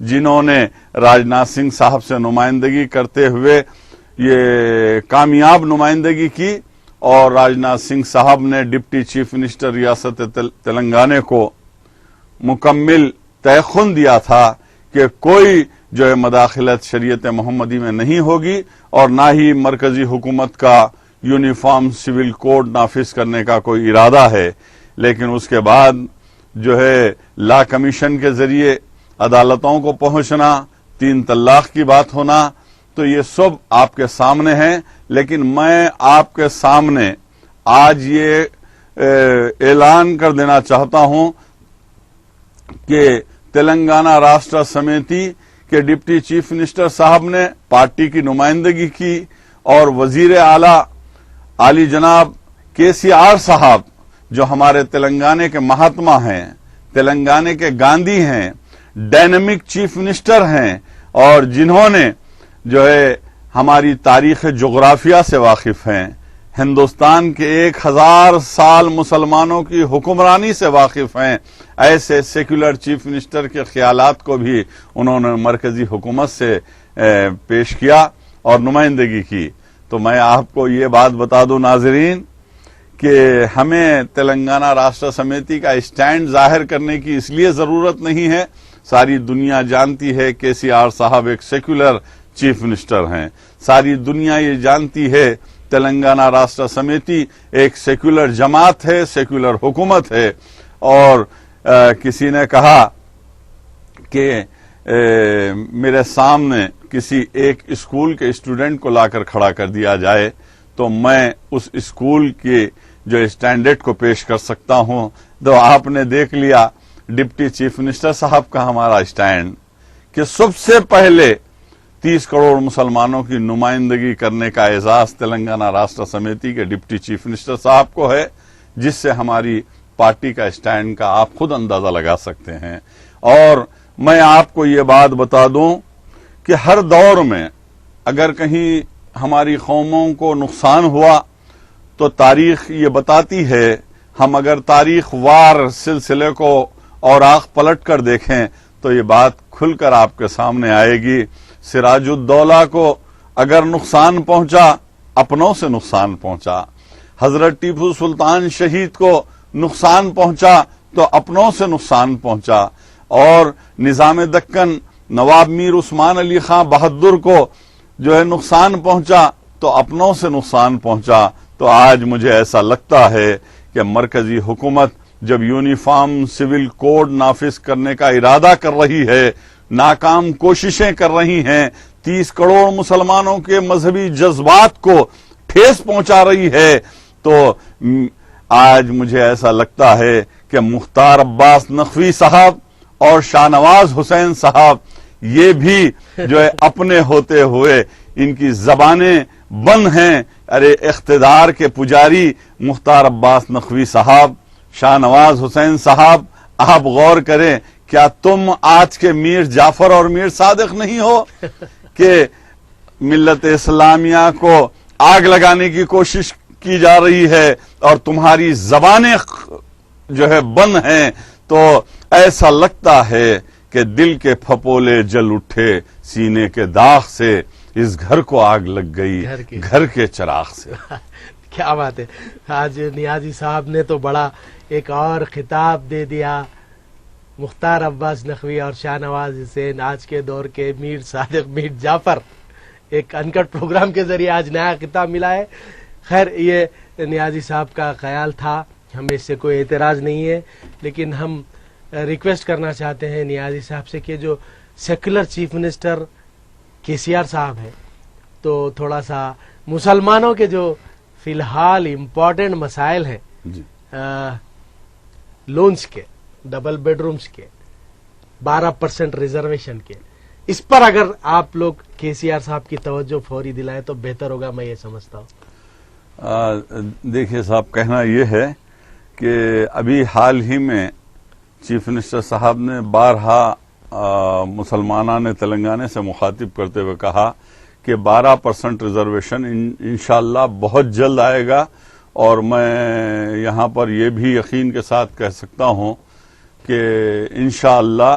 جنہوں نے راجناتھ سنگھ صاحب سے نمائندگی کرتے ہوئے یہ کامیاب نمائندگی کی، اور راجناتھ سنگھ صاحب نے ڈپٹی چیف منسٹر ریاست تلنگانہ کو مکمل تیقن دیا تھا کہ کوئی جو ہے مداخلت شریعت محمدی میں نہیں ہوگی، اور نہ ہی مرکزی حکومت کا یونیفارم سول کوڈ نافذ کرنے کا کوئی ارادہ ہے۔ لیکن اس کے بعد جو ہے لا کمیشن کے ذریعے عدالتوں کو پہنچنا، 3 طلاق کی بات ہونا، تو یہ سب آپ کے سامنے ہیں۔ لیکن میں آپ کے سامنے آج یہ اعلان کر دینا چاہتا ہوں کہ تلنگانہ راشٹر سمیتی کے ڈپٹی چیف منسٹر صاحب نے پارٹی کی نمائندگی کی، اور وزیر اعلیٰ عالی جناب KCR صاحب جو ہمارے تلنگانہ کے مہاتما ہیں، تلنگانہ کے گاندھی ہیں، ڈائنامک چیف منسٹر ہیں، اور جنہوں نے جو ہے ہماری تاریخ جغرافیہ سے واقف ہیں، ہندوستان کے 1000 سال مسلمانوں کی حکمرانی سے واقف ہیں، ایسے سیکولر چیف منسٹر کے خیالات کو بھی انہوں نے مرکزی حکومت سے پیش کیا اور نمائندگی کی۔ تو میں آپ کو یہ بات بتا دوں ناظرین کہ ہمیں تلنگانہ راشٹر سمیتی کا اسٹینڈ ظاہر کرنے کی اس لیے ضرورت نہیں ہے، ساری دنیا جانتی ہے KCR صاحب ایک سیکولر چیف منسٹر ہیں، ساری دنیا یہ جانتی ہے تلنگانہ راشٹر سمیتی ایک سیکولر جماعت ہے، سیکولر حکومت ہے۔ اور کسی نے کہا کہ میرے سامنے کسی ایک اسکول کے اسٹوڈنٹ کو لا کر کھڑا کر دیا جائے تو میں اس اسکول کے جو اسٹینڈرڈ کو پیش کر سکتا ہوں۔ تو آپ نے دیکھ لیا ڈپٹی چیف منسٹر صاحب کا ہمارا اسٹینڈ کہ سب سے پہلے 30 کروڑ مسلمانوں کی نمائندگی کرنے کا اعزاز تلنگانہ راشٹر سمیتی کے ڈپٹی چیف منسٹر صاحب کو ہے، جس سے ہماری پارٹی کا اسٹینڈ کا آپ خود اندازہ لگا سکتے ہیں۔ اور میں آپ کو یہ بات بتا دوں کہ ہر دور میں اگر کہیں ہماری قوموں کو نقصان ہوا تو تاریخ یہ بتاتی ہے، ہم اگر تاریخ وار سلسلے کو اور آنکھ پلٹ کر دیکھیں تو یہ بات کھل کر آپ کے سامنے آئے گی۔ سراج الدولہ کو اگر نقصان پہنچا، اپنوں سے نقصان پہنچا۔ حضرت ٹیپو سلطان شہید کو نقصان پہنچا تو اپنوں سے نقصان پہنچا، اور نظام دکن نواب میر عثمان علی خان بہادر کو جو ہے نقصان پہنچا تو اپنوں سے نقصان پہنچا۔ تو آج مجھے ایسا لگتا ہے کہ مرکزی حکومت جب یونیفارم سول کوڈ نافذ کرنے کا ارادہ کر رہی ہے، ناکام کوششیں کر رہی ہیں، 30 کروڑ مسلمانوں کے مذہبی جذبات کو ٹھیس پہنچا رہی ہے، تو آج مجھے ایسا لگتا ہے کہ مختار عباس نقوی صاحب اور شاہ نواز حسین صاحب یہ بھی جو ہے اپنے ہوتے ہوئے ان کی زبانیں بند ہیں۔ ارے اقتدار کے پجاری مختار عباس نقوی صاحب، شاہ نواز حسین صاحب، آپ غور کریں، کیا تم آج کے میر جعفر اور میر صادق نہیں ہو کہ ملت اسلامیہ کو آگ لگانے کی کوشش کی جا رہی ہے اور تمہاری زبانیں جو ہے بند ہیں؟ تو ایسا لگتا ہے کہ دل کے پھپولے جل اٹھے سینے کے داغ سے، اس گھر کو آگ لگ گئی گھر کے چراغ سے۔ کیا بات ہے، آج نیازی صاحب نے تو بڑا ایک اور خطاب دے دیا۔ مختار عباس نقوی اور شاہ نواز حسین آج کے دور کے میر صادق میر جعفر، ایک انکٹ پروگرام کے ذریعے آج نیا خطاب ملا ہے۔ خیر یہ نیازی صاحب کا خیال تھا، ہمیں اس سے کوئی اعتراض نہیں ہے، لیکن ہم ریکویسٹ کرنا چاہتے ہیں نیازی صاحب سے کہ جو سیکولر چیف منسٹر KCR صاحب ہے، تو تھوڑا سا مسلمانوں کے جو فی الحال امپورٹنٹ مسائل ہیں، لونز کے، ڈبل بیڈ رومز کے، 12% ریزرویشن کے، اس پر اگر آپ لوگ KCR صاحب کی توجہ فوری دلائیں تو بہتر ہوگا، میں یہ سمجھتا ہوں۔ دیکھیے صاحب، کہنا یہ ہے کہ ابھی حال ہی میں چیف منسٹر صاحب نے بارہا مسلمانان تلنگانہ سے مخاطب کرتے ہوئے کہا کہ 12% ریزرویشن انشاءاللہ بہت جلد آئے گا، اور میں یہاں پر یہ بھی یقین کے ساتھ کہہ سکتا ہوں کہ انشاءاللہ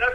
10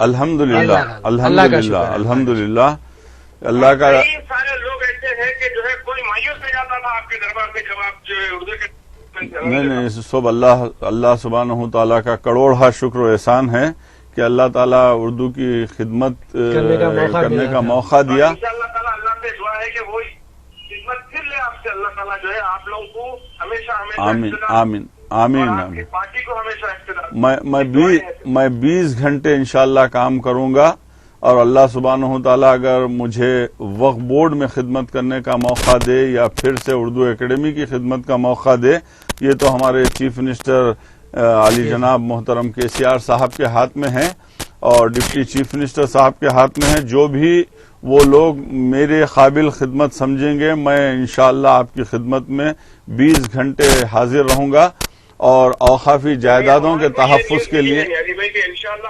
الحمدللہ الحمدللہ الحمدللہ اللہ کا. کئی سارے لوگ ایسے ہیں کہ جو ہے کوئی مایوس نہیں جاتا تھا آپ کے دربار میں جب آپ جو ہے اردو کے نہیں سب اللہ سبحانہ تعالیٰ کا کروڑا شکر و احسان ہے کہ اللہ تعالیٰ اردو کی خدمت کرنے کا موقع دیا. انشاءاللہ تعالیٰ اللہ سے دعا ہے کہ وہ خدمت پھر لے آپ سے. اللہ تعالیٰ جو ہے آپ لوگوں کو ہمیشہ آمین آمین آمین آمین. پارٹی کو ہمیشہ اقتدار. میں 20 گھنٹے انشاءاللہ کام کروں گا اور اللہ سبحانہ تعالیٰ اگر مجھے وقف بورڈ میں خدمت کرنے کا موقع دے یا پھر سے اردو اکیڈمی کی خدمت کا موقع دے, یہ تو ہمارے چیف منسٹر علی جناب محترم KCR صاحب کے ہاتھ میں ہیں اور ڈپٹی چیف منسٹر صاحب کے ہاتھ میں ہیں. جو بھی وہ لوگ میرے قابل خدمت سمجھیں گے میں انشاءاللہ آپ کی خدمت میں 20 گھنٹے حاضر رہوں گا اور اوقافی جائیدادوں کے تحفظ کے لیے. انشاءاللہ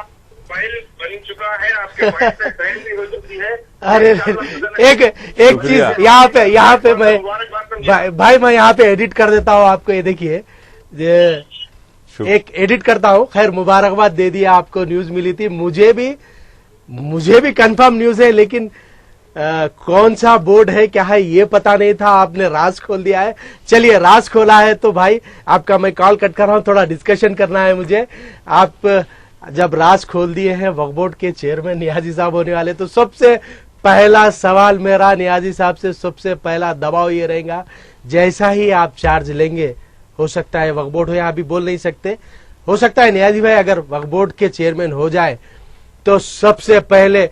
فائل بن چکا ہے آپ کے فائل پہ سائن بھی ہو چکی ہے. ارے ایک چیز یہاں پہ میں بھائی میں یہاں پہ ایڈٹ کر دیتا ہوں آپ کو. یہ دیکھیے ایک ایڈٹ کرتا ہوں. خیر مبارکباد دے دیا آپ کو, نیوز ملی تھی مجھے بھی کنفرم نیوز ہے لیکن کون سا بورڈ ہے کیا ہے یہ پتا نہیں تھا. آپ نے راز کھول دیا ہے. چلیے راز کھولا ہے تو بھائی آپ کا میں کال کٹ کر رہا ہوں, تھوڑا ڈسکشن کرنا ہے مجھے. آپ جب راز کھول دیے ہیں وقف بورڈ کے چیئرمین نیازی صاحب ہونے والے, تو سب سے پہلا سوال میرا نیازی صاحب سے, سب سے پہلا دباؤ یہ رہے گا جیسا ہی آپ چارج لیں گے, ہو سکتا ہے وقف بورڈ ہو یا ابھی بول نہیں سکتے, ہو سکتا ہے نیازی بھائی اگر وقف بورڈ کے چیئرمین ہو جائے تو سب سے پہلے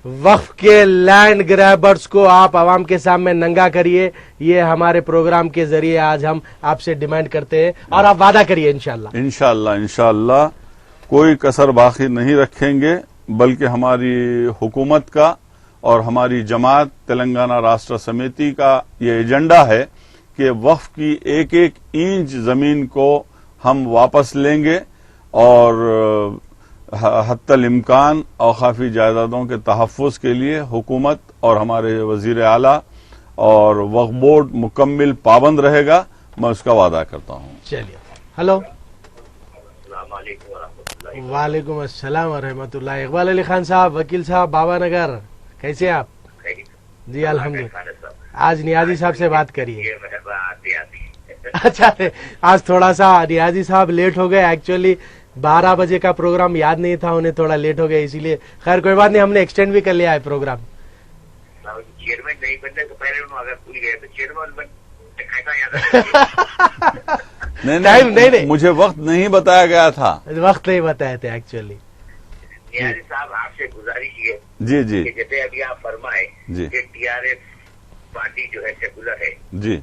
وقف کے لینڈ گریبرز کو آپ عوام کے سامنے ننگا کریے. یہ ہمارے پروگرام کے ذریعے آج ہم آپ سے ڈیمانڈ کرتے ہیں اور آپ وعدہ کریے انشاءاللہ. انشاءاللہ کوئی کسر باقی نہیں رکھیں گے, بلکہ ہماری حکومت کا اور ہماری جماعت تلنگانہ راشٹر سمیتی کا یہ ایجنڈا ہے کہ وقف کی ایک انچ زمین کو ہم واپس لیں گے اور حتی الامکان اوقافی جائیدادوں کے تحفظ کے لیے حکومت اور ہمارے وزیر اعلیٰ اور وقف بورڈ مکمل پابند رہے گا. میں اس کا وعدہ کرتا ہوں. چلیے ہلو. السلام علیکم ورحمۃ اللہ. وعلیکم السلام ورحمۃ اللہ. اقبال علی خان صاحب, وکیل صاحب, بابا نگر, کیسے آپ؟ جی الحمدللہ. آج نیازی صاحب سے بات کریے. اچھا آج تھوڑا سا نیازی صاحب لیٹ ہو گئے, ایکچولی 12 بجے کا پروگرام یاد نہیں تھا انہیں, تھوڑا لیٹ ہو گیا اسی لیے. خیر کوئی بات نہیں, ہم نے ایکسٹینڈ بھی کر لیا ہے پروگرام. چیئرمین نہیں بننے سے پہلے اگر بھول گئے تو چیئرمین نہیں, مجھے وقت نہیں بتایا گیا تھا. وقت نہیں بتایا تھے ایکچولی. نیازی صاحب آپ سے گزارش ہے جی جی جیسے ابھی آپ فرمائے کہ TRS پارٹی جو ہے سیکولر ہے. جی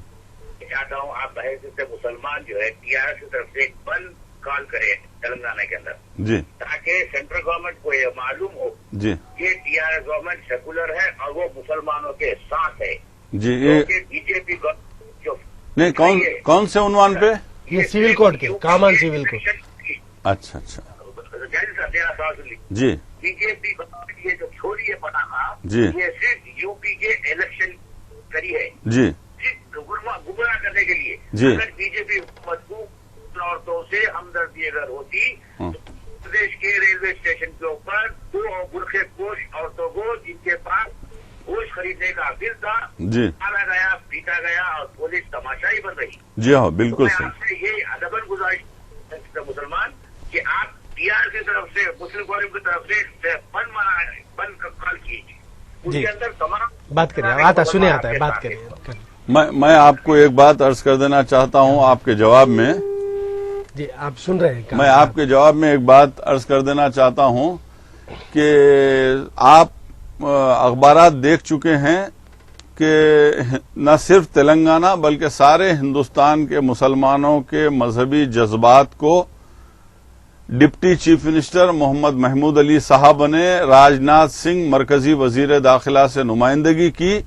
چاہتا ہوں آپ بحیثیت سے مسلمان جو ہے TRS کی طرف سے ایک بند کال کرے تلنگانہ کے اندر, جی تاکہ سینٹرل گورنمنٹ کو یہ معلوم ہو جی کہ TRS گورنمنٹ سیکولر ہے اور وہ مسلمانوں کے ساتھ ہے. جی یہ BJP جو نہیں کون سے عنوان پہ؟ یہ سول کوڈ کے, کامن سول کوڈ. اچھا جی BJP گورنمنٹ یہ جو چھوڑی ہے پٹاخہ, جی یہ صرف UP کے الیکشن کری ہے, جی گمراہ کرنے کے لیے. جی اگر BJP حکومت کو عورتوں سے ہمدردی اگر ہوتی تو پردیش کے ریلوے اسٹیشن کے اوپر 2 برقعے پوش عورتوں کو جن کے پاس گوشت خریدنے کا بل تھا, جی مارا گیا, پیٹا گیا اور پولیس تماشائی بن رہی. جی ہاں بالکل میں آپ سے یہ ادبن گزارش مسلمان کہ آپ TR کی طرف سے مسلم قوم کی طرف سے بند کال کیجیے, اس کے اندر تمام بات کریے. آتا سنے آتا ہے, بات کریے. میں آپ کو ایک بات عرض کر دینا چاہتا ہوں آپ کے جواب میں. جی آپ سن رہے ہیں. میں آپ کے جواب میں ایک بات عرض کر دینا چاہتا ہوں کہ آپ اخبارات دیکھ چکے ہیں کہ نہ صرف تلنگانہ بلکہ سارے ہندوستان کے مسلمانوں کے مذہبی جذبات کو ڈپٹی چیف منسٹر محمد محمود علی صاحب نے راجناتھ سنگھ مرکزی وزیر داخلہ سے نمائندگی کی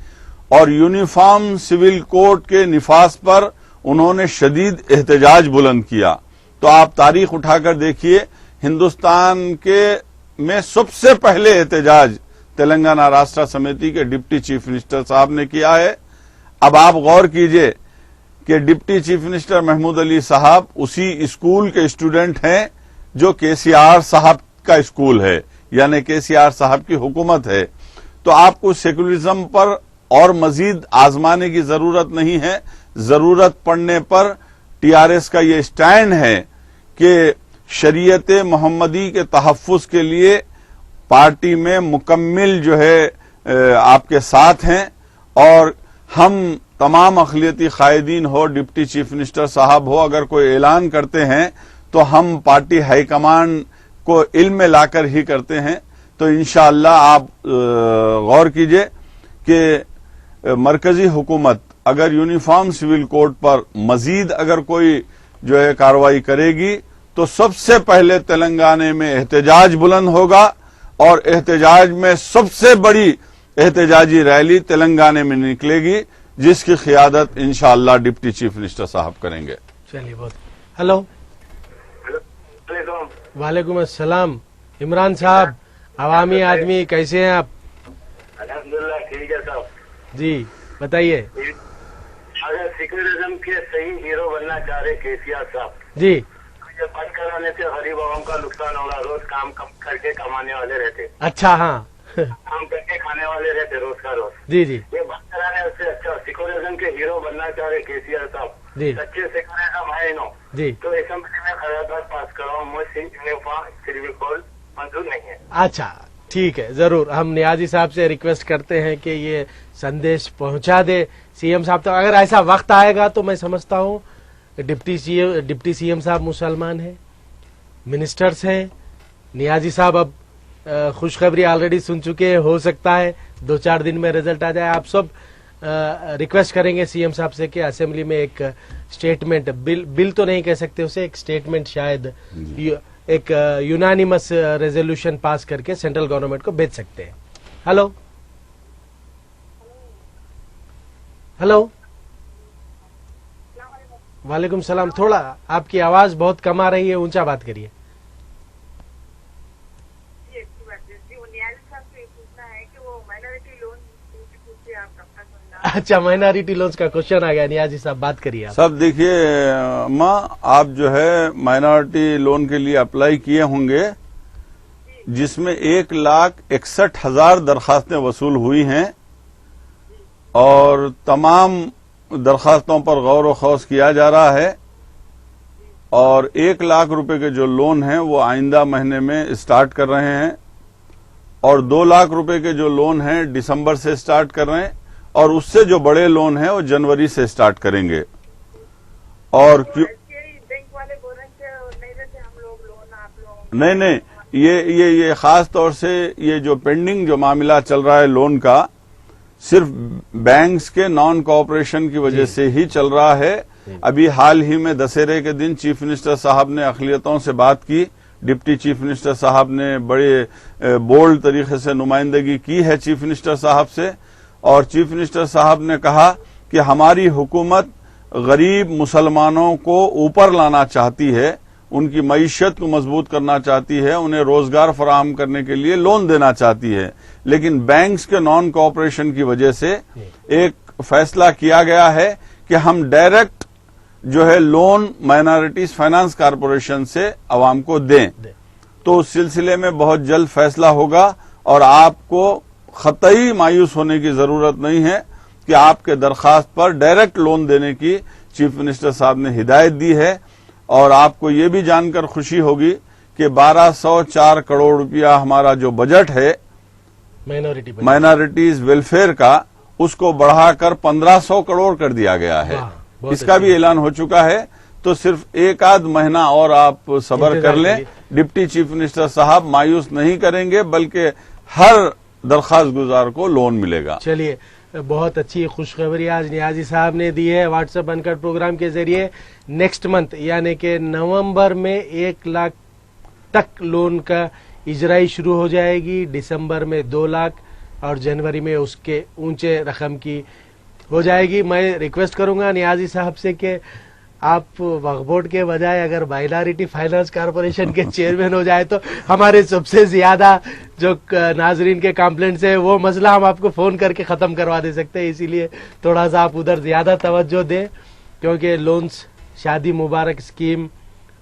اور یونیفارم سول کوڈ کے نفاذ پر انہوں نے شدید احتجاج بلند کیا. تو آپ تاریخ اٹھا کر دیکھیے, ہندوستان کے میں سب سے پہلے احتجاج تلنگانہ راشٹر سمیتی کے ڈپٹی چیف منسٹر صاحب نے کیا ہے. اب آپ غور کیجئے کہ deputy chief minister Mahmood Ali صاحب اسی اسکول کے اسٹوڈنٹ ہیں جو KCR صاحب کا اسکول ہے. یعنی KCR صاحب کی حکومت ہے، تو آپ کو سیکولرزم پر اور مزید آزمانے کی ضرورت نہیں ہے. ضرورت پڑنے پر TRS کا یہ سٹینڈ ہے کہ شریعت محمدی کے تحفظ کے لیے پارٹی میں مکمل جو ہے آپ کے ساتھ ہیں، اور ہم تمام اقلیتی قائدین ہو، ڈپٹی چیف منسٹر صاحب ہو، اگر کوئی اعلان کرتے ہیں تو ہم پارٹی ہائی کمان کو علم میں لا کر ہی کرتے ہیں. تو انشاءاللہ آپ غور کیجئے کہ مرکزی حکومت اگر یونیفارم سول کوڈ پر مزید اگر کوئی جو ہے کارروائی کرے گی تو سب سے پہلے تلنگانے میں احتجاج بلند ہوگا، اور احتجاج میں سب سے بڑی احتجاجی ریلی تلنگانے میں نکلے گی، جس کی قیادت انشاءاللہ ڈپٹی چیف منسٹر صاحب کریں گے. چلیے بہت. ہلو. وعلیکم السلام. عمران صاحب، عوامی آدمی، کیسے ہیں آپ؟ الحمدللہ ٹھیک ہے صاحب. جی بتائیے. اگر سیکولرزم کے صحیح ہیرو بننا چاہ رہے KCR صاحب، جی. یہ بند کرانے سے غریب عوام کا نقصان ہوگا. روز کام کر کے کمانے والے رہتے، اچھا. ہاں کام کر کے کھانے والے رہتے روز کا روز. جی جی یہ بند کرانے سے اچھا سیکولرزم کے ہیرو بننا چاہ رہے KCR صاحب. جی سچے سیکولرزم ہے انہوں. جی. تو اسمبلی میں قرارداد پاس کراؤ. مجھے یونیفارم سول کوڈ منظور نہیں ہے. اچھا ٹھیک ہے، ضرور ہم نیازی صاحب سے ریکویسٹ کرتے ہیں کہ یہ سندیش پہنچا دے CM صاحب تک. اگر ایسا وقت آئے گا تو میں سمجھتا ہوں ڈپٹی CM صاحب مسلمان ہیں، منسٹرز ہیں. نیازی صاحب اب خوشخبری آلریڈی سن چکے، ہو سکتا ہے 2-4 دن میں رزلٹ آ جائے. آپ سب ریکویسٹ کریں گے CM صاحب سے کہ اسمبلی میں ایک اسٹیٹمنٹ، بل تو نہیں کہہ سکتے اسے، ایک اسٹیٹمنٹ شاید ایک یونانیمس ریزولوشن پاس کر کے سینٹرل گورنمنٹ کو بھیج سکتے ہیں. ہلو. ہلو. وعلیکم السلام. تھوڑا آپ کی آواز بہت کم آ رہی ہے، اونچا بات کریے. اچھا، مائنارٹی لونز کا کوشچن آ گیا. نیازی صاحب بات کریے. سب دیکھیے ماں، آپ جو ہے مائنارٹی لون کے لیے اپلائی کیے ہوں گے، جس میں 1,61,000 درخواستیں وصول ہوئی ہیں، اور تمام درخواستوں پر غور و خوض کیا جا رہا ہے، اور 1 لاکھ روپے کے جو لون ہیں وہ آئندہ مہینے میں اسٹارٹ کر رہے ہیں، اور 2 لاکھ روپے کے جو لون ہیں دسمبر سے اسٹارٹ کر رہے ہیں، اور اس سے جو بڑے لون ہیں وہ جنوری سے اسٹارٹ کریں گے. اور نہیں، یہ خاص طور سے یہ جو پینڈنگ جو معاملہ چل رہا ہے لون کا، صرف بینکس کے نان کوآپریشن کی وجہ سے ہی چل رہا ہے. ابھی حال ہی میں دسہرے کے دن چیف منسٹر صاحب نے اقلیتوں سے بات کی، ڈپٹی چیف منسٹر صاحب نے بڑے بولڈ طریقے سے نمائندگی کی ہے چیف منسٹر صاحب سے، اور چیف منسٹر صاحب نے کہا کہ ہماری حکومت غریب مسلمانوں کو اوپر لانا چاہتی ہے، ان کی معیشت کو مضبوط کرنا چاہتی ہے، انہیں روزگار فراہم کرنے کے لیے لون دینا چاہتی ہے، لیکن بینکس کے نان کوآپریشن کی وجہ سے ایک فیصلہ کیا گیا ہے کہ ہم ڈائریکٹ جو ہے لون مائنارٹیز فائنانس کارپوریشن سے عوام کو دیں. تو اس سلسلے میں بہت جلد فیصلہ ہوگا، اور آپ کو قطعی مایوس ہونے کی ضرورت نہیں ہے کہ آپ کے درخواست پر ڈائریکٹ لون دینے کی چیف منسٹر صاحب نے ہدایت دی ہے. اور آپ کو یہ بھی جان کر خوشی ہوگی کہ 1,204 کروڑ روپیہ ہمارا جو بجٹ ہے مائنارٹیز ویلفیئر کا، اس کو بڑھا کر 1,500 کروڑ کر دیا گیا ہے. اس کا بھی اعلان ہو چکا ہے. تو صرف 1 مہینہ اور آپ صبر کر لیں. ڈپٹی چیف منسٹر صاحب مایوس نہیں کریں گے، بلکہ ہر درخواست گزار کو لون ملے گا. چلیے، بہت اچھی خوشخبری آج نیازی صاحب نے دی ہے واٹس ایپ ان کٹ پروگرام کے ذریعے. نیکسٹ منتھ یعنی کہ نومبر میں 1 لاکھ تک لون کا اجرائی شروع ہو جائے گی، دسمبر میں 2 لاکھ، اور جنوری میں اس کے اونچے رقم کی ہو جائے گی. میں ریکویسٹ کروں گا نیازی صاحب سے کہ آپ وقف بورڈ کے بجائے اگر مائنارٹی فائنانس کارپوریشن کے چیئرمین ہو جائے تو ہمارے سب سے زیادہ جو ناظرین کے کمپلینٹس ہیں وہ مسئلہ ہم آپ کو فون کر کے ختم کروا دے سکتے ہیں. اسی لیے تھوڑا سا آپ ادھر زیادہ توجہ دیں، کیونکہ لونز، شادی مبارک اسکیم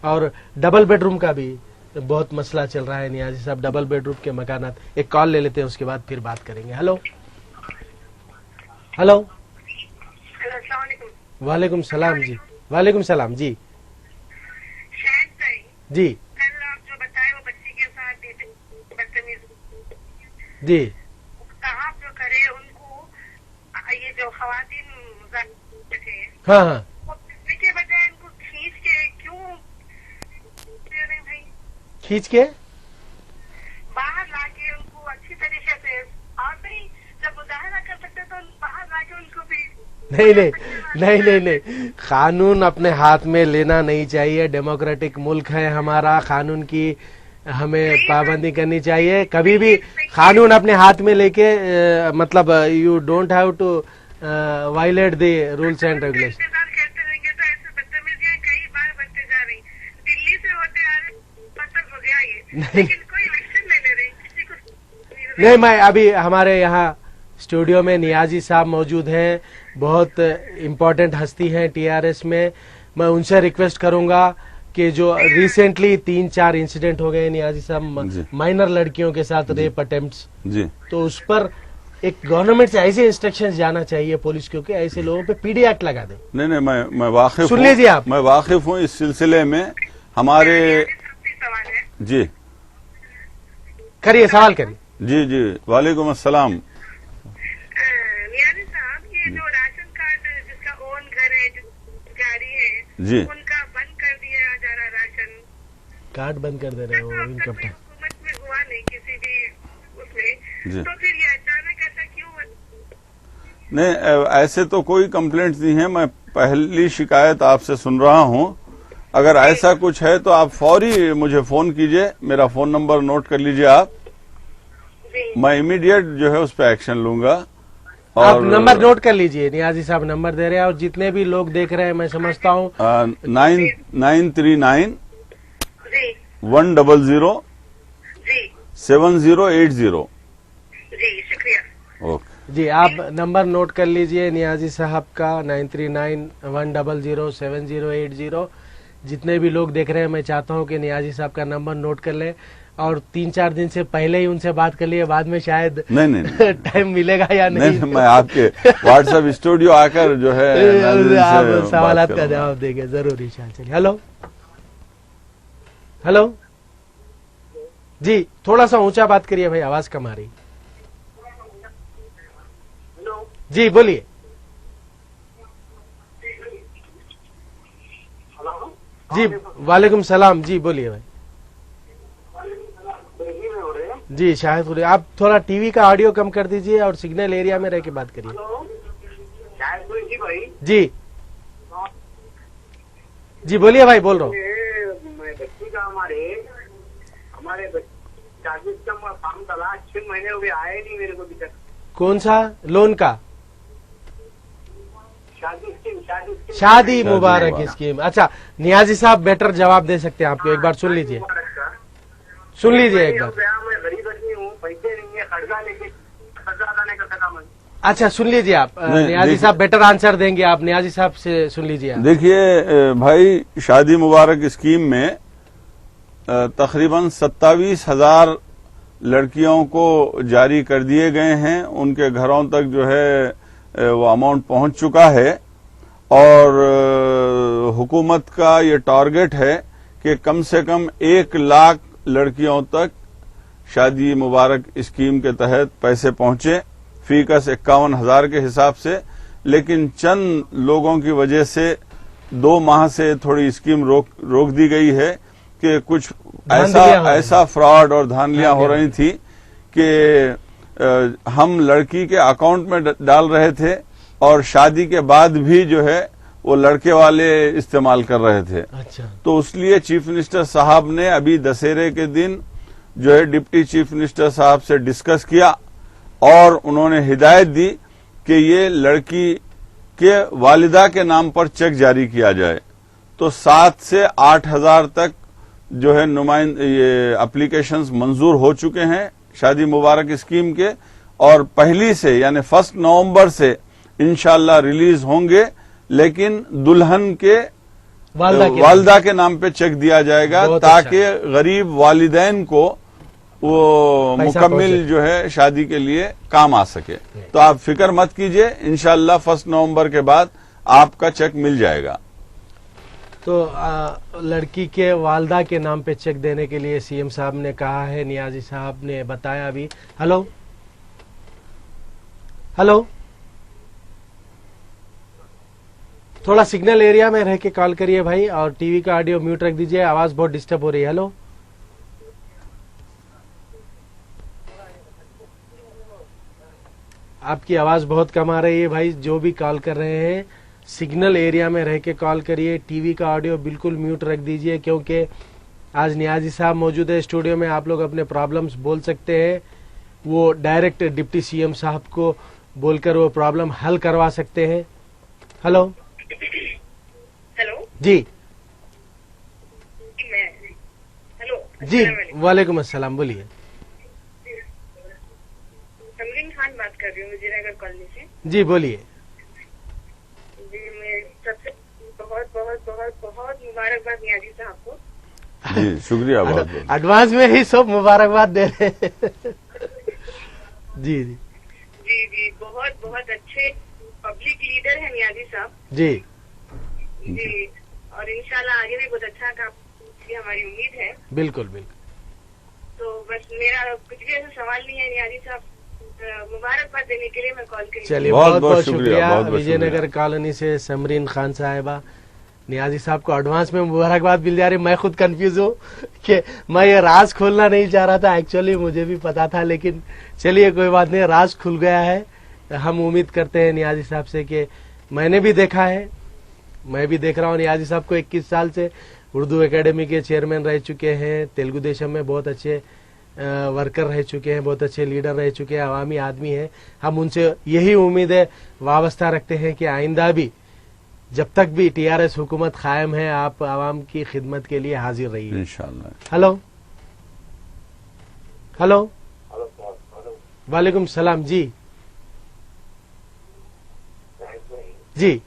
اور ڈبل بیڈ روم کا بھی بہت مسئلہ چل رہا ہے نیازی صاحب ڈبل بیڈ روم کے مکانات. ایک کال لے لیتے ہیں, اس کے بعد پھر بات کریں گے. ہلو ہلو, السلام علیکم. وعلیکم السلام جی. وعلیکم السلام جی. شاید بھائی جی کل آپ جو بتائے وہ بچی کے ساتھ بدتمیز جی آپ جو کرے ان کو یہ جو خواتین تھے ہاں ہاں وہ پکنے کے بجائے ان کو کھینچ کے کیوں دے رہے بھائی, کھینچ کے باہر لا کے ان کو اچھی طریقے سے, اور نہیں جب مظاہرہ کر سکتے تو باہر لا کے ان کو بھی نہیں, قانون اپنے ہاتھ میں لینا نہیں چاہیے. ڈیموکریٹک ملک ہے ہمارا, قانون کی ہمیں پابندی کرنی چاہیے. کبھی بھی قانون اپنے ہاتھ میں لے کے مطلب you don't have to violate the rules and regulation. انتظار کرتے رہیں گے تو ایسے بدتمیزیاں کئی بار بڑھتے جا رہی. دلی سے ہوتے آ رہے پتہ ہو گیا یہ, لیکن کوئی ایکشن نہیں لے رہی کسی کو. نہیں, میں ابھی ہمارے یہاں اسٹوڈیو میں نیازی صاحب موجود ہیں, بہت امپورٹنٹ ہستی ہیں ٹی آر ایس میں. میں ان سے ریکویسٹ کروں گا کہ جو ریسنٹلی 3-4 انسیڈنٹ ہو گئے نیازی صاحب مائنر لڑکیوں کے ساتھ ریپ اٹیمپٹس, تو اس پر ایک گورنمنٹ سے ایسے انسٹرکشن جانا چاہیے پولیس کو کہ ایسے لوگوں پہ پی ڈی ایکٹ لگا دیں. نہیں, میں واقف سن لیجیے آپ. میں واقف ہوں اس سلسلے میں. ہمارے سوال ہے جی کریے, سوال کریے. جی وعلیکم السلام. نیازی صاحب, یہ جو راشن کارڈ جس کا اون گھر ہے, گاڑی ہے, جی ان کا بند کر دیا جا رہا راشن کارڈ بند کر دے رہے ہو اب تک انکم کوئی ٹیکس. حکومت میں ہوا نہیں کسی بھی اس میں, جی. تو پھر یہ اچانک ایسا کیوں ہوا؟ نہیں, ایسے تو کوئی کمپلینٹ نہیں ہے. میں پہلی شکایت آپ سے سن رہا ہوں. اگر ایسا کچھ ہے تو آپ فوری مجھے فون کیجئے. میرا فون نمبر نوٹ کر لیجئے آپ. میں امیڈیٹ جو ہے اس پہ ایکشن لوں گا. آپ نمبر نوٹ کر لیجئے, نیازی صاحب نمبر دے رہے ہیں, اور جتنے بھی لوگ دیکھ رہے ہیں میں سمجھتا ہوں 939 جی 100 جی 7080. جی شکریہ. اوکے جی, آپ نمبر نوٹ کر لیجئے نیازی صاحب کا 939 100 7080. جتنے بھی لوگ دیکھ رہے ہیں میں چاہتا ہوں کہ نیازی صاحب کا نمبر نوٹ کر لیں, اور 3-4 دن سے پہلے ہی ان سے بات کر لیے. بعد میں شاید نہیں ٹائم ملے گا یا نہیں, میں آپ کے واٹس ایپ اسٹوڈیو آ کر جو ہے آپ سوالات کا جواب دیں گے ضرور انشاءاللہ. چلیے, ہلو جی, تھوڑا سا اونچا بات کریے بھائی, آواز کم آ رہی. جی بولیے. جی وعلیکم السلام. جی بولیے بھائی. جی شاہد خورشید, آپ تھوڑا ٹی وی کا آڈیو کم کر دیجئے اور سگنل ایریا میں رہ کے بات کریے. جی جی بولیے بھائی, بول رہا ہوں. بچی کا ہمارے فارم ڈالا 6 مہینے ہو گئے, آئے نہیں میرے کو ابھی تک. کون سا لون کا؟ شادی شادی مبارک اسکیم. اچھا نیازی صاحب بیٹر جواب دے سکتے ہیں آپ کو, ایک بار سن لیجئے ایک بار. میں غریب آدمی ہوں, پیسے نہیں ہے, قرضہ لے کے قرضہ ادا نہیں کر سکا میں. اچھا سن لیجئے آپ, نیازی صاحب بیٹر آنسر دیں گے, آپ نیازی صاحب سے سن لیجئے. دیکھیے بھائی, شادی مبارک اسکیم میں تقریباً 27,000 لڑکیوں کو جاری کر دیے گئے ہیں. ان کے گھروں تک جو ہے وہ اماؤنٹ پہنچ چکا ہے, اور حکومت کا یہ ٹارگٹ ہے کہ کم سے کم 1 لاکھ لڑکیوں تک شادی مبارک اسکیم کے تحت پیسے پہنچے, فی کس 51,000 کے حساب سے. لیکن چند لوگوں کی وجہ سے 2 ماہ سے تھوڑی اسکیم روک دی گئی ہے کہ کچھ ایسا فراڈ اور دھاندلیاں ہو رہی تھی کہ ہم لڑکی کے اکاؤنٹ میں ڈال رہے تھے, اور شادی کے بعد بھی جو ہے وہ لڑکے والے استعمال کر رہے تھے. تو اس لیے چیف منسٹر صاحب نے ابھی دسہرے کے دن جو ہے ڈپٹی چیف منسٹر صاحب سے ڈسکس کیا, اور انہوں نے ہدایت دی کہ یہ لڑکی کے والدہ کے نام پر چیک جاری کیا جائے. تو 7 سے 8,000 تک جو ہے یہ اپلیکیشنز منظور ہو چکے ہیں شادی مبارک اسکیم کے, اور پہلی سے یعنی 1 نومبر سے انشاءاللہ ریلیز ہوں گے. لیکن دلہن کے والدہ کے نام پہ چیک دیا جائے گا تاکہ غریب والدین کو وہ مکمل جو ہے شادی کے لیے کام آ سکے. تو آپ فکر مت کیجئے، انشاءاللہ 1 نومبر کے بعد آپ کا چیک مل جائے گا. تو لڑکی کے والدہ کے نام پہ چیک دینے کے لیے سی ایم صاحب نے کہا ہے، نیازی صاحب نے بتایا ابھی. ہلو ہلو، تھوڑا سگنل ایریا میں رہ کے کال کریے بھائی، اور ٹی وی کا آڈیو میوٹ رکھ دیجئے، آواز بہت ڈسٹرب ہو رہی ہے. ہلو آپ کی آواز بہت کم آ رہی ہے بھائی. جو بھی کال کر رہے ہیں سگنل ایریا میں رہ کے کال کریے، ٹی وی کا آڈیو بالکل میوٹ رکھ دیجئے، کیونکہ آج نیازی صاحب موجود ہے اسٹوڈیو میں. آپ لوگ اپنے پرابلمز بول سکتے ہیں، وہ ڈائریکٹ ڈپٹی سی ایم صاحب کو بول کر وہ پرابلم حل کروا سکتے ہیں. ہلو ہیلو جی ہیلو جی، وعلیکم السلام، بولیے. سمرین خان بات کر رہی ہوں وزیر نگر کالونی سے. جی بولیے. جی میں سب سے بہت بہت بہت بہت مبارکباد نیازی صاحب کو. جی شکریہ، بہت بہت ایڈوانس میں ہی سب مبارکباد دے رہے ہیں. جی جی جی جی، بہت بہت اچھے پبلک لیڈر ہیں نیازی صاحب. جی جی، اور انشاءاللہ آگے بھی بہت اچھا کام کی ہماری امید ہے. بالکل بالکل. تو بس میرا کچھ بھی ایسا سوال نہیں ہے نیازی صاحب، مبارکباد دینے کے لیے میں کال کری. چلیے بہت بہت شکریہ. وجے نگر کالونی سے سمرین خان صاحبہ، نیازی صاحب کو ایڈوانس میں مبارکباد مل جا رہی. میں خود کنفیوز ہوں کہ میں یہ راز کھولنا نہیں چاہ رہا تھا، ایکچولی مجھے بھی پتا تھا، لیکن چلیے کوئی بات نہیں، راز کھل گیا ہے. ہم امید کرتے ہیں نیازی صاحب سے کہ میں نے بھی دیکھا ہے، میں بھی دیکھ رہا ہوں نیازی صاحب کو 21 سال سے اردو اکیڈمی کے چیئرمین رہ چکے ہیں، تیلگو دیشم میں بہت اچھے ورکر رہ چکے ہیں، بہت اچھے لیڈر رہ چکے ہیں، عوامی آدمی ہیں. ہم ان سے یہی امید ہے، وابستہ رکھتے ہیں کہ آئندہ بھی جب تک بھی ٹی آر ایس حکومت قائم ہے آپ عوام کی خدمت کے لیے حاضر رہیے انشاءاللہ. ہلو ہلو، وعلیکم السلام. جی جی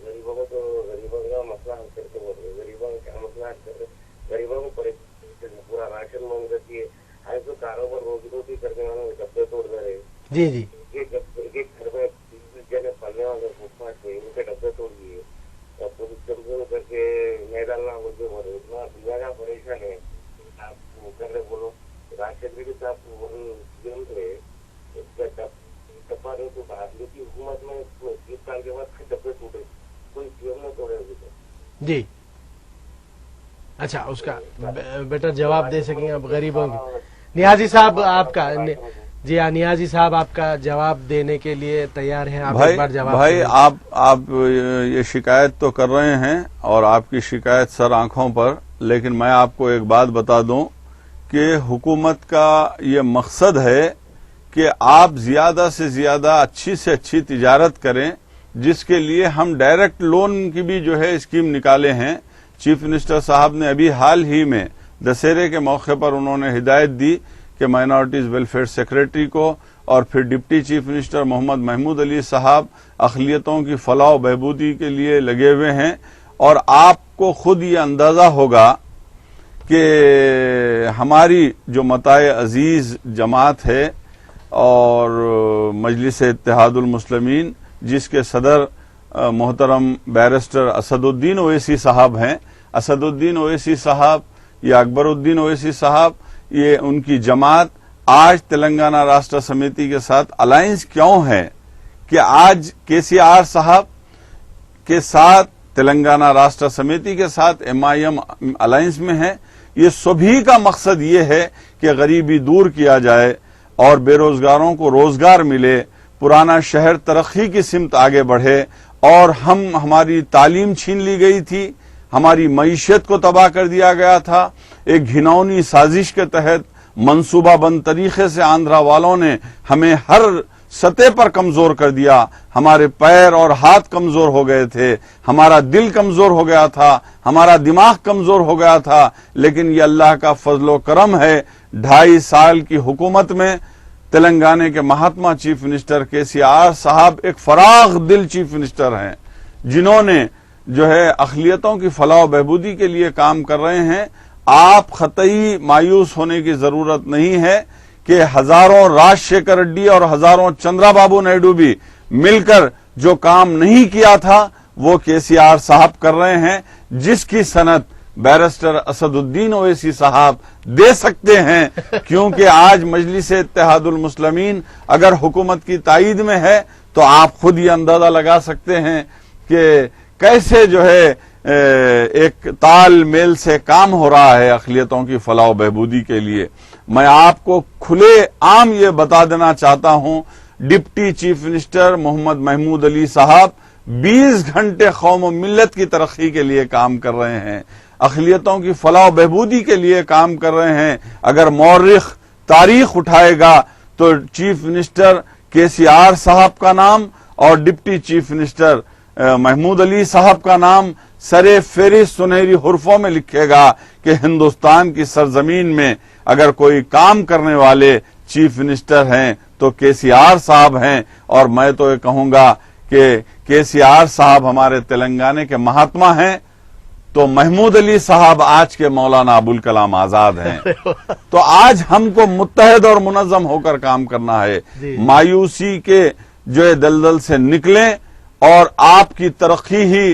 غریبوں کو تو غریبوں کا مسئلہ حل کر کے بول رہے، غریبوں کا مسئلہ حل کر رہے، غریبوں کو پورا راشن مانگ رہتی ہے. آج تو کاروبار روزی روٹی کرنے والوں کے ڈبے توڑ دے رہے. جی جی، ایک گھر میں 20 جنے پلنے والے فٹ پاٹ پہ ان کے ڈبے توڑ دیے، اور پولیس کمپلین کر کے نہیں ڈالنا بولتے بول رہے. اتنا بیماریاں پریشان ہے. آپ وہ کر رہے بولو راشن بھی آپ رہے ڈبا رہے تو آدمی کی حکومت میں 20 سال کے بعد ڈبے ٹوٹے، کوئی پیم نہ توڑے ابھی تک. جی اچھا، اس کا بیٹر جواب دے سکیں آپ غریبوں کو. نیازی صاحب آپ کا، جی ہاں نیازی صاحب آپ کا جواب دینے کے لیے تیار ہیں. آپ ایک بار جواب. بھائی آپ یہ شکایت تو کر رہے ہیں اور آپ کی شکایت سر آنکھوں پر، لیکن میں آپ کو ایک بات بتا دوں کہ حکومت کا یہ مقصد ہے کہ آپ زیادہ سے زیادہ اچھی سے اچھی تجارت کریں، جس کے لیے ہم ڈائریکٹ لون کی بھی جو ہے اسکیم نکالے ہیں. چیف منسٹر صاحب نے ابھی حال ہی میں دسہرے کے موقع پر انہوں نے ہدایت دی کہ مائنارٹیز ویلفیئر سیکریٹری کو اور پھر ڈپٹی چیف منسٹر محمد محمود علی صاحب اقلیتوں کی فلاح و بہبودی کے لیے لگے ہوئے ہیں. اور آپ کو خود یہ اندازہ ہوگا کہ ہماری جو متاع عزیز جماعت ہے اور مجلس اتحاد المسلمین، جس کے صدر محترم بیرسٹر اسد الدین اویسی صاحب ہیں، اسد الدین اویسی صاحب یا اکبر الدین اویسی صاحب، یہ ان کی جماعت آج تلنگانہ راشٹر سمیتی کے ساتھ الائنس کیوں ہے کہ آج کے سی آر صاحب کے ساتھ تلنگانہ راشٹر سمیتی کے ساتھ MIM الائنس میں ہے. یہ سبھی کا مقصد یہ ہے کہ غریبی دور کیا جائے اور بے روزگاروں کو روزگار ملے، پرانا شہر ترقی کی سمت آگے بڑھے. اور ہماری تعلیم چھین لی گئی تھی، ہماری معیشت کو تباہ کر دیا گیا تھا. ایک گھناؤنی سازش کے تحت منصوبہ بند طریقے سے آندھرا والوں نے ہمیں ہر سطح پر کمزور کر دیا. ہمارے پیر اور ہاتھ کمزور ہو گئے تھے، ہمارا دل کمزور ہو گیا تھا، ہمارا دماغ کمزور ہو گیا تھا. لیکن یہ اللہ کا فضل و کرم ہے، 2.5 سال کی حکومت میں تلنگانے کے مہاتما چیف منسٹر KCR صاحب ایک فراغ دل چیف منسٹر ہیں، جنہوں نے جو ہے اقلیتوں کی فلاح و بہبودی کے لیے کام کر رہے ہیں. آپ قطعی مایوس ہونے کی ضرورت نہیں ہے کہ ہزاروں راج شیکھر ریڈی اور ہزاروں چندرا بابو نائیڈو بھی مل کر جو کام نہیں کیا تھا وہ KCR صاحب کر رہے ہیں، جس کی سند بیرسٹر اسد الدین اویسی صاحب دے سکتے ہیں. کیونکہ آج مجلس اتحاد المسلمین اگر حکومت کی تائید میں ہے تو آپ خود یہ اندازہ لگا سکتے ہیں کہ کیسے جو ہے ایک تال میل سے کام ہو رہا ہے اقلیتوں کی فلاح و بہبودی کے لیے. میں آپ کو کھلے عام یہ بتا دینا چاہتا ہوں، ڈپٹی چیف منسٹر محمد محمود علی صاحب 20 گھنٹے قوم و ملت کی ترقی کے لیے کام کر رہے ہیں، اقلیتوں کی فلاح و بہبودی کے لیے کام کر رہے ہیں. اگر مورخ تاریخ اٹھائے گا تو چیف منسٹر KCR صاحب کا نام اور deputy chief minister Mahmood Ali صاحب کا نام سرے فہرست سنہری حرفوں میں لکھے گا کہ ہندوستان کی سرزمین میں اگر کوئی کام کرنے والے چیف منسٹر ہیں تو KCR صاحب ہیں. اور میں تو یہ کہوں گا کہ KCR صاحب ہمارے تلنگانے کے مہاتما ہیں تو محمود علی صاحب آج کے مولانا ابوالکلام آزاد ہیں. تو آج ہم کو متحد اور منظم ہو کر کام کرنا ہے. مایوسی کے جو دلدل سے نکلیں اور آپ کی ترقی ہی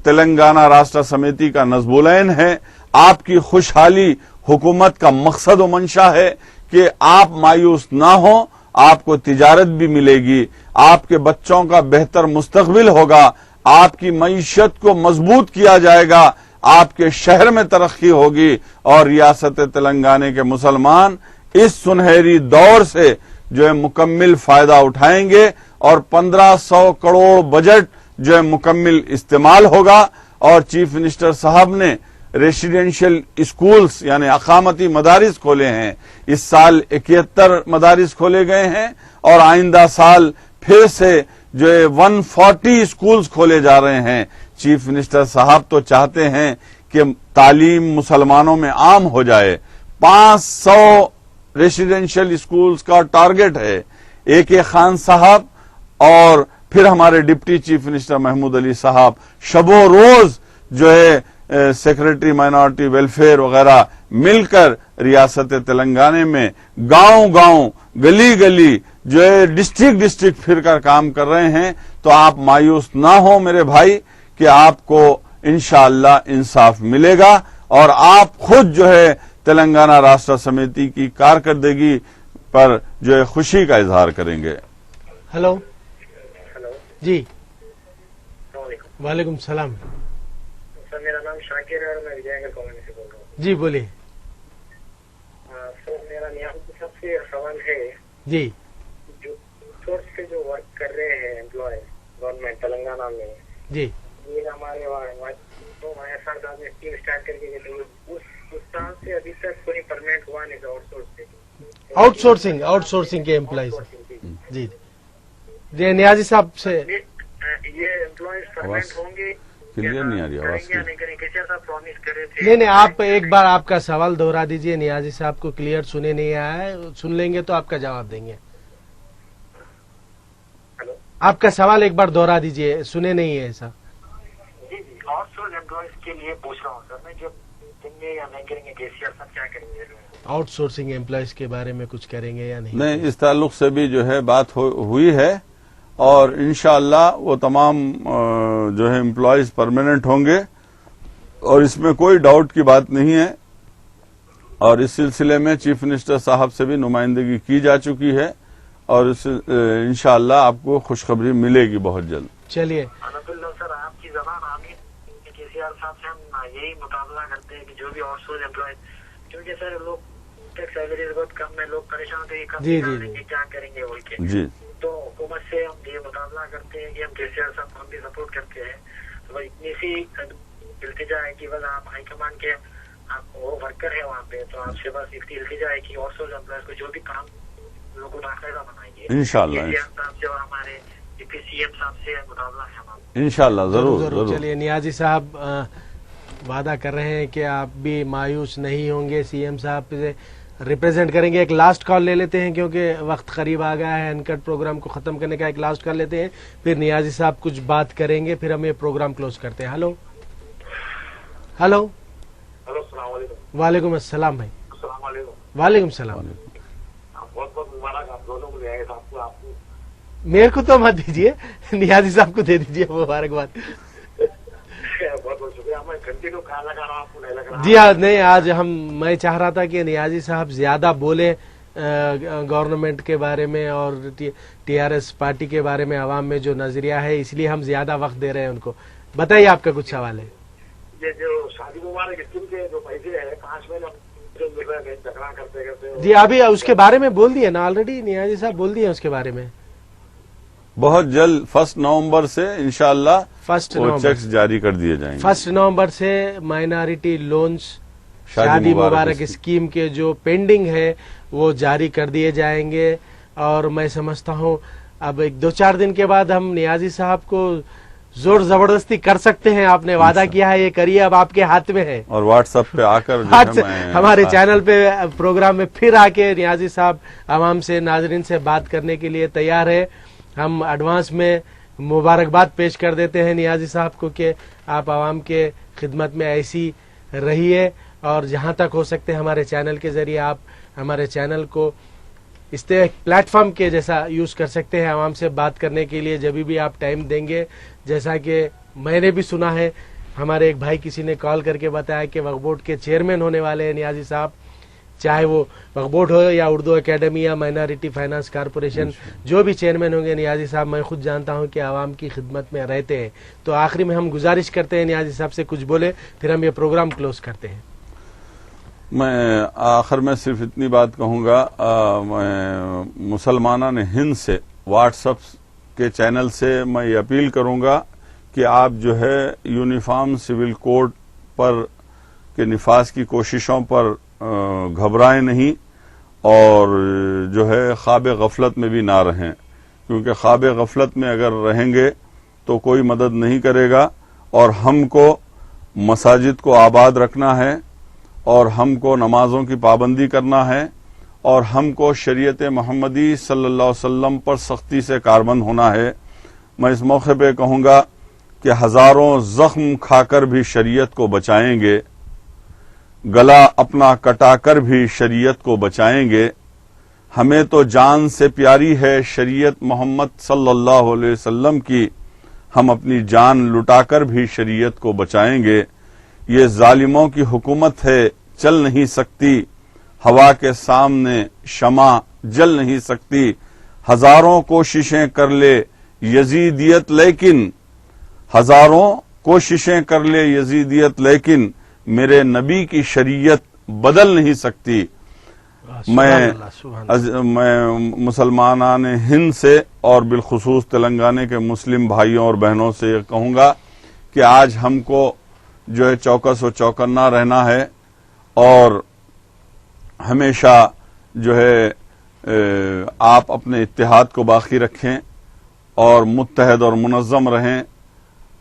تلنگانہ راشٹر سمیتی کا نصب العین ہے. آپ کی خوشحالی حکومت کا مقصد و منشا ہے کہ آپ مایوس نہ ہوں. آپ کو تجارت بھی ملے گی، آپ کے بچوں کا بہتر مستقبل ہوگا، آپ کی معیشت کو مضبوط کیا جائے گا، آپ کے شہر میں ترقی ہوگی اور ریاست تلنگانے کے مسلمان اس سنہری دور سے جو ہے مکمل فائدہ اٹھائیں گے اور 1500 کروڑ بجٹ جو ہے مکمل استعمال ہوگا. اور چیف منسٹر صاحب نے ریسیڈینشل اسکولز یعنی اقامتی مدارس کھولے ہیں. اس سال 71 مدارس کھولے گئے ہیں اور آئندہ سال پھر سے جو 140 اسکولز کھولے جا رہے ہیں. چیف منسٹر صاحب تو چاہتے ہیں کہ تعلیم مسلمانوں میں عام ہو جائے. 500 ریسیڈینشل اسکولز کا ٹارگٹ ہے. AK خان صاحب اور پھر ہمارے deputy chief minister Mahmood Ali صاحب شب و روز جو ہے سیکرٹری مائنورٹی ویلفیئر وغیرہ مل کر ریاست تلنگانے میں گاؤں گاؤں گلی گلی جو ہے ڈسٹرکٹ پھر کر کام کر رہے ہیں. تو آپ مایوس نہ ہوں میرے بھائی کہ آپ کو انشاءاللہ انصاف ملے گا اور آپ خود جو ہے تلنگانہ راشٹر سمیتی کی کارکردگی پر جو ہے خوشی کا اظہار کریں گے. ہلو جی السلام علیکم. وعلیکم السلام. سر میرا نام شاکر ہے اور میں وجے نگر کالونی سے بول رہا ہوں. جی بولیے. سر میرا نیاز سب سے سوال ہے جی جو سورس پہ جو ورک کر رہے ہیں امپلائیز گورنمنٹ تلنگانہ میں جی یہ ہمارے سر صاحب نے اسکیم اسٹارٹ کر کے اس سال سے ابھی تک کوئی پرماننٹ ہوا نہیں تھا. آؤٹ سورسنگ کے امپلائیز. جی جی نیازی صاحب سے یہ امپلائیز پرماننٹ ہوں گے کلیئر نہیں آ رہی آواز. نہیں آپ ایک بار آپ کا سوال دوہرا دیجئے. نیازی صاحب کو کلیئر سنے نہیں آیا ہے، سن لیں گے تو آپ کا جواب دیں گے. آپ کا سوال ایک بار دوہرا دیجئے، سنے نہیں ہے ایسا. جی جی آؤٹ سورس امپلائیز کے لیے پوچھ رہا ہوں سر میں، جب دیں گے یا نہیں کریں گے KCR صاحب کیا کریں گے؟ آؤٹ سورسنگ امپلائیز کے بارے میں کچھ کریں گے یا نہیں؟ نہیں، اس تعلق سے بھی جو ہے بات ہوئی ہے اور انشاءاللہ وہ تمام جو ہے امپلائیز پرماننٹ ہوں گے اور اس میں کوئی ڈاؤٹ کی بات نہیں ہے. اور اس سلسلے میں چیف منسٹر صاحب سے بھی نمائندگی کی جا چکی ہے اور انشاءاللہ آپ کو خوشخبری ملے گی بہت جلد. چلیے الحمدللہ سر آپ کی زبان آمین. KCR صاحب سے ہم یہی مطالبہ کرتے ہیں کہ جو بھی آؤٹ سورس امپلائیز، کیونکہ سر لوگ ٹیکس سیلریز بہت کم ہے، لوگ پریشان ہوتے ہیں کیا کریں گے بول کے. جی تو حکومت سے ہم یہ مطالبہ کرتے ہیں کہ ہم KCR صاحب کو ہم بھی سپورٹ کرتے ہیں. تو اتنی سی التجا ہے کہ بس آپ ہائی کمان کے آپ وہ ورکر ہے وہاں پہ، تو آپ سے بس اتنی التجا ہے کہ آؤٹ سورس امپلائیز کو جو بھی کام لوگوں کو باقاعدہ بنائیے. انشاءاللہ صاحب سے اور ہمارے CM صاحب سے مطالبہ ہے ہمارا. انشاءاللہ ضرور. چلیے نیازی صاحب وعدہ کر رہے ہیں کہ آپ بھی مایوس نہیں ہوں گے. CM صاحب سے ریپرزینٹ کریں گے. ایک لاسٹ کال لے لیتے ہیں کیونکہ وقت قریب آ گیا ہے انکٹ پروگرام کو ختم کرنے کا. ایک لاسٹ کال لیتے ہیں, پھر نیازی صاحب کچھ بات کریں گے, پھر ہم یہ پروگرام کلوز کرتے ہیں. Hello hello. ہلو السلام علیکم. وعلیکم السلام بھائی. السلام علیکم. وعلیکم السلام. بہت بہت مبارک آپ دونوں کو, نیازی صاحب کو, آپ کو. میرے کو تو مت دیجیے, نیازی صاحب کو دے دیجیے مبارکباد. بہت بہت شکریہ. میں کنٹینیو کھانا کھا رہا ہوں, آپ کو نہیں لگ رہا؟ جی ہاں, نہیں آج میں چاہ رہا تھا کہ نیازی صاحب زیادہ بولے گورنمنٹ کے بارے میں اور ٹی آر ایس پارٹی کے بارے میں, عوام میں جو نظریہ ہے, اس لیے ہم زیادہ وقت دے رہے ہیں ان کو. بتائیے آپ کا کچھ سوال ہے. یہ جو شادی مبارک اسکیم کے جو پیسے ہیں 5 مہینے جو مل رہے ہیں جھگڑا کرتے کرتے. جی ابھی اس کے بارے میں بول دیے نا آلریڈی, نیازی صاحب بول دیے اس کے بارے میں. بہت جلد 1 نومبر سے انشاءاللہ 1 وہ نومبر چیکس جاری کر دیے جائیں گے. 1 نومبر سے مائنارٹی لونز شادی مبارک اسکیم کے جو پینڈنگ ہے وہ جاری کر دیے جائیں گے. اور میں سمجھتا ہوں اب 2-4 دن کے بعد ہم نیازی صاحب کو زور زبردستی کر سکتے ہیں. آپ نے وعدہ کیا ہے, یہ کریے, اب آپ کے ہاتھ میں ہے. اور واٹس ایپ پہ آ کر ہمارے چینل پہ پروگرام میں پھر آ کے نیازی صاحب عوام سے, ناظرین سے بات کرنے کے لیے تیار ہے. ہم ایڈوانس میں مبارکباد پیش کر دیتے ہیں نیازی صاحب کو کہ آپ عوام کے خدمت میں ایسی رہیے, اور جہاں تک ہو سکتے ہمارے چینل کے ذریعے آپ ہمارے چینل کو اس پلیٹ فارم کے جیسا یوز کر سکتے ہیں عوام سے بات کرنے کے لیے جب بھی آپ ٹائم دیں گے. جیسا کہ میں نے بھی سنا ہے, ہمارے ایک بھائی کسی نے کال کر کے بتایا کہ وقف بورڈ کے چیئرمین ہونے والے ہیں نیازی صاحب, چاہے وہ وقف بورڈ ہو یا اردو اکیڈمی یا مائنارٹی فائنانس کارپوریشن, جو بھی چیئرمین ہوں گے نیازی صاحب, میں خود جانتا ہوں کہ عوام کی خدمت میں رہتے ہیں. تو آخری میں ہم گزارش کرتے ہیں نیازی صاحب سے کچھ بولے, پھر ہم یہ پروگرام کلوز کرتے ہیں. میں آخر میں صرف اتنی بات کہوں گا, میں مسلمانان ہند سے واٹس ایپ کے چینل سے میں یہ اپیل کروں گا کہ آپ جو ہے یونیفارم سول کوڈ پر کے نفاذ کی کوششوں پر گھبرائیں نہیں, اور جو ہے خواب غفلت میں بھی نہ رہیں, کیونکہ خواب غفلت میں اگر رہیں گے تو کوئی مدد نہیں کرے گا. اور ہم کو مساجد کو آباد رکھنا ہے, اور ہم کو نمازوں کی پابندی کرنا ہے, اور ہم کو شریعت محمدی صلی اللہ علیہ وسلم پر سختی سے کاربند ہونا ہے. میں اس موقع پہ کہوں گا کہ ہزاروں زخم کھا کر بھی شریعت کو بچائیں گے, گلا اپنا کٹا کر بھی شریعت کو بچائیں گے. ہمیں تو جان سے پیاری ہے شریعت محمد صلی اللہ علیہ وسلم کی, ہم اپنی جان لٹا کر بھی شریعت کو بچائیں گے. یہ ظالموں کی حکومت ہے, چل نہیں سکتی, ہوا کے سامنے شمع جل نہیں سکتی. ہزاروں کوششیں کر لے یزیدیت لیکن, ہزاروں کوششیں کر لے یزیدیت لیکن میرے نبی کی شریعت بدل نہیں سکتی. میں مسلمانان ہند سے اور بالخصوص تلنگانہ کے مسلم بھائیوں اور بہنوں سے یہ کہوں گا کہ آج ہم کو جو ہے چوکس و چوکنا رہنا ہے, اور ہمیشہ جو ہے آپ اپنے اتحاد کو باقی رکھیں, اور متحد اور منظم رہیں,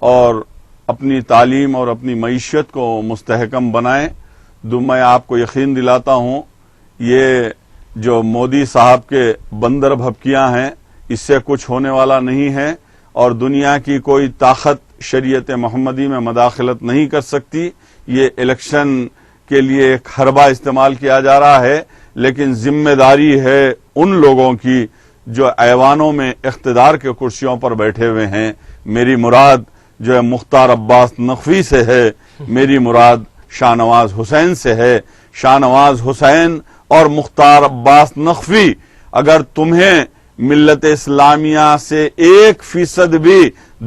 اور اپنی تعلیم اور اپنی معیشت کو مستحکم بنائیں. میں آپ کو یقین دلاتا ہوں یہ جو مودی صاحب کے بندر بھبکیاں ہیں اس سے کچھ ہونے والا نہیں ہے, اور دنیا کی کوئی طاقت شریعت محمدی میں مداخلت نہیں کر سکتی. یہ الیکشن کے لیے ایک حربہ استعمال کیا جا رہا ہے, لیکن ذمہ داری ہے ان لوگوں کی جو ایوانوں میں اقتدار کے کرسیوں پر بیٹھے ہوئے ہیں. میری مراد جو ہے مختار عباس نقوی سے ہے, میری مراد شاہ نواز حسین سے ہے. شاہ نواز حسین اور مختار عباس نقوی, اگر تمہیں ملت اسلامیہ سے 1% بھی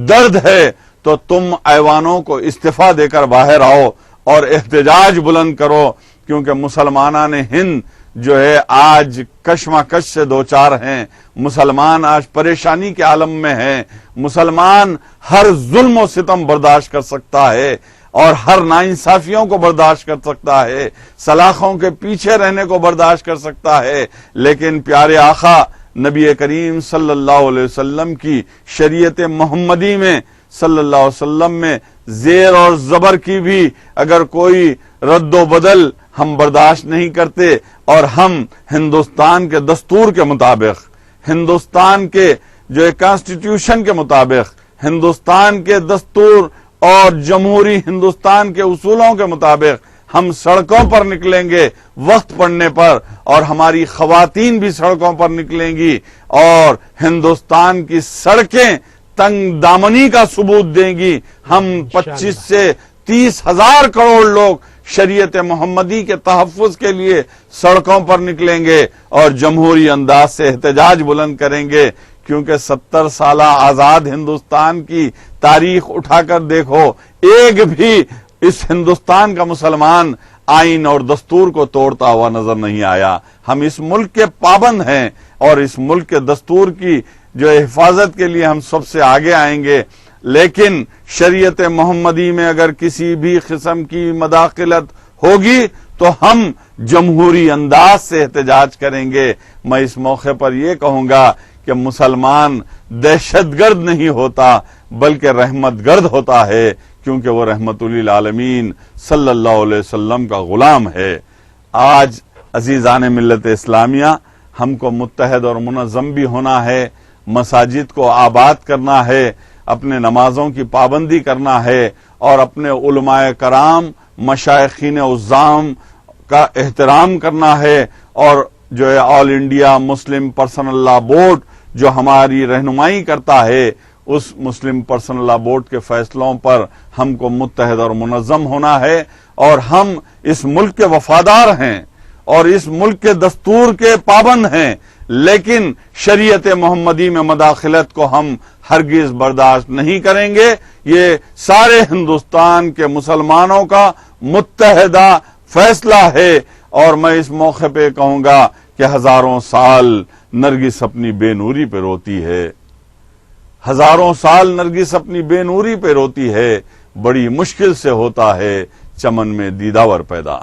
درد ہے تو تم ایوانوں کو استعفا دے کر باہر آؤ اور احتجاج بلند کرو, کیونکہ مسلمانان ہند جو ہے آج کشمکش سے دوچار ہیں. مسلمان آج پریشانی کے عالم میں ہیں. مسلمان ہر ظلم و ستم برداشت کر سکتا ہے, اور ہر ناانصافیوں کو برداشت کر سکتا ہے, سلاخوں کے پیچھے رہنے کو برداشت کر سکتا ہے, لیکن پیارے آقا نبی کریم صلی اللہ علیہ وسلم کی شریعت محمدی میں صلی اللہ علیہ وسلم میں زیر اور زبر کی بھی اگر کوئی رد و بدل ہم برداشت نہیں کرتے، اور ہم ہندوستان کے دستور کے مطابق، ہندوستان کے جو ایک کانسٹیٹیوشن کے مطابق، ہندوستان کے دستور اور جمہوری ہندوستان کے اصولوں کے مطابق ہم سڑکوں پر نکلیں گے وقت پڑنے پر، اور ہماری خواتین بھی سڑکوں پر نکلیں گی، اور ہندوستان کی سڑکیں تنگ دامنی کا ثبوت دیں گی۔ ہم 25 سے 30 ہزار کروڑ لوگ شریعت محمدی کے تحفظ کے لیے سڑکوں پر نکلیں گے اور جمہوری انداز سے احتجاج بلند کریں گے، کیونکہ 70 سالہ آزاد ہندوستان کی تاریخ اٹھا کر دیکھو، ایک بھی اس ہندوستان کا مسلمان آئین اور دستور کو توڑتا ہوا نظر نہیں آیا۔ ہم اس ملک کے پابند ہیں، اور اس ملک کے دستور کی جو حفاظت کے لیے ہم سب سے آگے آئیں گے، لیکن شریعت محمدی میں اگر کسی بھی قسم کی مداخلت ہوگی تو ہم جمہوری انداز سے احتجاج کریں گے۔ میں اس موقع پر یہ کہوں گا کہ مسلمان دہشت گرد نہیں ہوتا بلکہ رحمت گرد ہوتا ہے، کیونکہ وہ رحمت للعالمین صلی اللہ علیہ وسلم کا غلام ہے۔ آج عزیزان ملت اسلامیہ، ہم کو متحد اور منظم بھی ہونا ہے، مساجد کو آباد کرنا ہے، اپنے نمازوں کی پابندی کرنا ہے، اور اپنے علماء کرام، مشائخین عظام کا احترام کرنا ہے، اور جو ہے آل انڈیا مسلم پرسنل لا بورڈ جو ہماری رہنمائی کرتا ہے، اس مسلم پرسنل لا بورڈ کے فیصلوں پر ہم کو متحد اور منظم ہونا ہے، اور ہم اس ملک کے وفادار ہیں اور اس ملک کے دستور کے پابند ہیں، لیکن شریعت محمدی میں مداخلت کو ہم ہرگز برداشت نہیں کریں گے۔ یہ سارے ہندوستان کے مسلمانوں کا متحدہ فیصلہ ہے، اور میں اس موقع پہ کہوں گا کہ ہزاروں سال نرگس اپنی بے نوری پہ روتی ہے، ہزاروں سال نرگس اپنی بے نوری پہ روتی ہے، بڑی مشکل سے ہوتا ہے چمن میں دیداور پیدا۔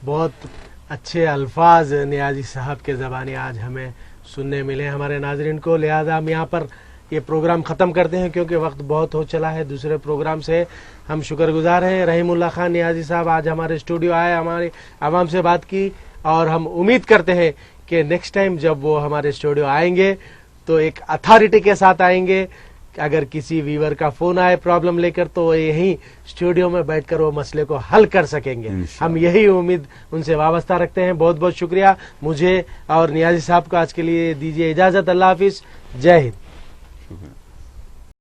بہت اچھے الفاظ نیازی صاحب کے زبانی آج ہمیں سننے ملے ہمارے ناظرین کو، لہذا ہم یہاں پر یہ پروگرام ختم کرتے ہیں کیونکہ وقت بہت ہو چلا ہے۔ دوسرے پروگرام سے ہم شکر گزار ہیں، رحیم اللہ خان نیازی صاحب آج ہمارے اسٹوڈیو آئے، ہمارے عوام سے بات کی، اور ہم امید کرتے ہیں کہ نیکسٹ ٹائم جب وہ ہمارے اسٹوڈیو آئیں گے تو ایک اتھارٹی کے ساتھ آئیں گے۔ اگر کسی ویور کا فون آئے پرابلم لے کر تو یہیں اسٹوڈیو میں بیٹھ کر وہ مسئلے کو حل کر سکیں گے، ہم یہی امید ان سے وابستہ رکھتے ہیں۔ بہت بہت شکریہ، مجھے اور نیازی صاحب کو آج کے لیے دیجیے اجازت، اللہ حافظ، جے ہند۔